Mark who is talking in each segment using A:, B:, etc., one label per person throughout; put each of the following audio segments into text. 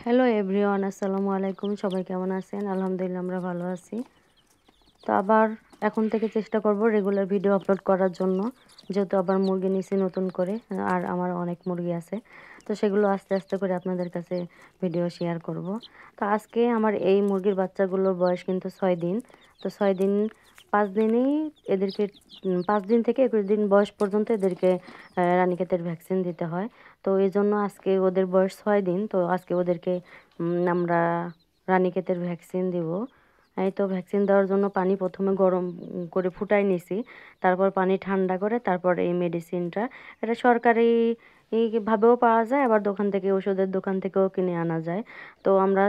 A: Hello everyone, আসসালামু আলাইকুম। সবাই কেমন আছেন? আলহামদুলিল্লাহ আমরা ভালো আছি। তো আবার এখন থেকে চেষ্টা করব রেগুলার ভিডিও আপলোড করার জন্য, যেহেতু আবার মুরগি নিছি নতুন করে, আর আমার অনেক মুরগি আছে। তো সেগুলো আস্তে আস্তে করে আপনাদের কাছে ভিডিও শেয়ার করব। তো আজকে আমার এই মুরগির বাচ্চাগুলোর বয়স কিন্তু 6 দিন। তো 6 দিন 5 দিনেই এদেরকে 5 দিন থেকে 21 দিন বয়স পর্যন্ত এদেরকে রানীক্ষেতের ভ্যাকসিন দিতে হয়। তো এই জন্য আজকে ওদের বয়স 6 দিন, তো আজকে ওদেরকে আমরা রানীক্ষেতের ভ্যাকসিন দিব। এই তো ভ্যাকসিন দেওয়ার জন্য পানি প্রথমে গরম করে ফুটাই নিছি, তারপর পানি ঠান্ডা করে তারপর এই মেডিসিনটা, এটা সরকারি ভাবেও পাওয়া যায়, আবার দোকান থেকে ওষুধের দোকান থেকেও কিনে আনা যায়। তো আমরা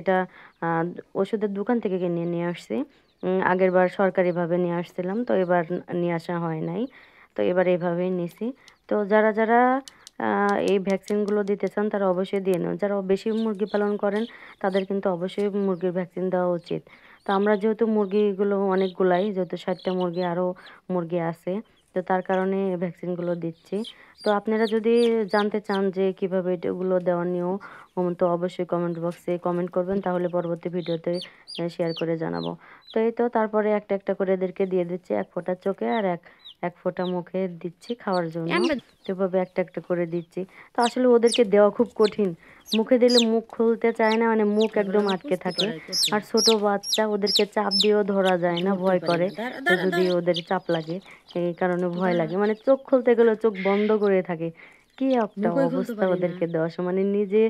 A: এটা আহ, ওষুধের দোকান থেকে কিনে নিয়ে আসছি। আগের বার সরকারিভাবে নিয়ে আসছিলাম, তো এবার নিয়ে আসা হয় নাই। তো এবার এইভাবেই নিছি। তো যারা যারা এই ভ্যাকসিনগুলো দিতে চান তারা অবশ্যই দিয়ে নেন। যারা বেশি মুরগি পালন করেন তাদের কিন্তু অবশ্যই মুরগির ভ্যাকসিন দেওয়া উচিত। তো আমরা যেহেতু মুরগিগুলো অনেকগুলাই, যেহেতু 60টা মুরগি, আরও মুরগি আছে, তো তার কারণে ভ্যাকসিনগুলো দিচ্ছি। তো আপনারা যদি জানতে চান যে কীভাবে এগুলো দেওয়া নিয়েও, তো অবশ্যই কমেন্ট বক্সে কমেন্ট করবেন, তাহলে পরবর্তী ভিডিওতে শেয়ার করে জানাবো। তো এই তো তারপরে একটা একটা করে এদেরকে দিয়ে দিচ্ছি, এক ফোঁটা চোখে আর এক এক ফোঁটা মুখে দিচ্ছি খাওয়ার জন্য। এভাবে একটা একটা করে দিচ্ছি। তো আসলে ওদেরকে দেওয়া খুব কঠিন। মুখে দিলে মুখ খুলতে চায় না, মানে মুখ একদম আটকে থাকে। আর ছোট বাচ্চা, ওদেরকে চাপ দিয়েও ধরা যায় না, ভয় করে যদি ওদের চাপ লাগে। এই কারণে ভয় লাগে, মানে চোখ খুলতে গেলে চোখ বন্ধ করে থাকে। কি একটা অবস্থা ওদেরকে দেওয়ার সময়, মানে নিজে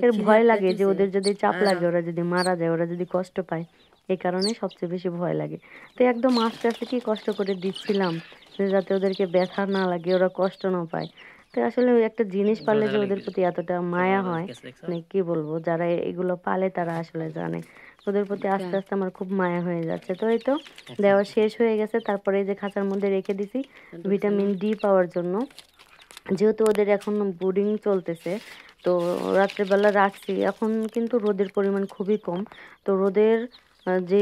A: এর ভয় লাগে যে ওদের যদি চাপ লাগে, ওরা যদি মারা যায়, ওরা যদি কষ্ট পায়। এই কারণে সবচেয়ে বেশি ভয় লাগে। তো একদম আস্তে আস্তে কি কষ্ট করে দিচ্ছিলাম, যে যাতে ওদেরকে ব্যথা না লাগে, ওরা কষ্ট না পায়। তো আসলে ওই একটা জিনিস পাললে যে ওদের প্রতি এতটা মায়া হয়, মানে কি বলবো, যারা এগুলো পালে তারা আসলে জানে। ওদের প্রতি আস্তে আস্তে আমার খুব মায়া হয়ে যাচ্ছে। তো এই তো দেওয়া শেষ হয়ে গেছে, তারপরে এই যে খাঁচার মধ্যে রেখে দিছি ভিটামিন ডি পাওয়ার জন্য। যেহেতু ওদের এখন বোর্ডিং চলতেছে, তো রাত্রেবেলা রাখছি। এখন কিন্তু রোদের পরিমাণ খুবই কম। তো রোদের যে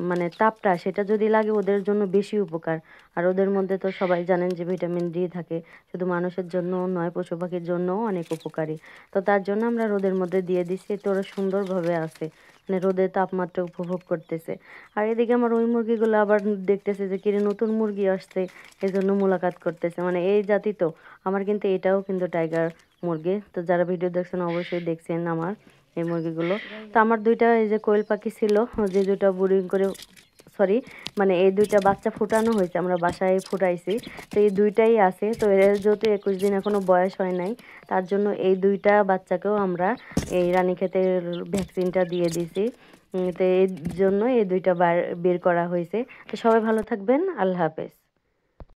A: মানে তাপটা, সেটা যদি লাগে ওদের জন্য বেশি উপকার। আর ওদের মধ্যে তো সবাই জানেন যে ভিটামিন ডি থাকে, শুধু মানুষের জন্য নয়, পশু পাখির জন্যও অনেক উপকারী। তো তার জন্য আমরা রোদের মধ্যে দিয়ে দিচ্ছি, তো ওরা সুন্দরভাবে আছে, মানে রোদের তাপমাত্রা উপভোগ করতেছে। আর এদিকে আমার ওই মুরগিগুলো আবার দেখতেছে যে কিরে নতুন মুরগি আসছে, এই জন্য মোলাকাত করতেছে, মানে এই জাতি তো। আমার কিন্তু এটাও কিন্তু টাইগার মুরগি। তো যারা ভিডিও দেখছেন অবশ্যই দেখছেন আমার এই মুরগিগুলো। তো আমার দুইটা এই যে কোয়েল পাখি ছিল, যে দুইটা ব্রুডিং করে, সরি, মানে এই দুইটা বাচ্চা ফুটানো হয়েছে, আমরা বাসায় ফুটাইছি। তো এই দুইটাই আছে। তো এর যেহেতু 21 দিন এখনো বয়স হয় নাই, তার জন্য এই দুইটা বাচ্চাকেও আমরা এই রানীক্ষেতের ভ্যাকসিনটা দিয়ে দিছি। তো এই জন্য এই দুইটা বের করা হয়েছে। তো সবাই ভালো থাকবেন, আল্লাহ হাফেজ।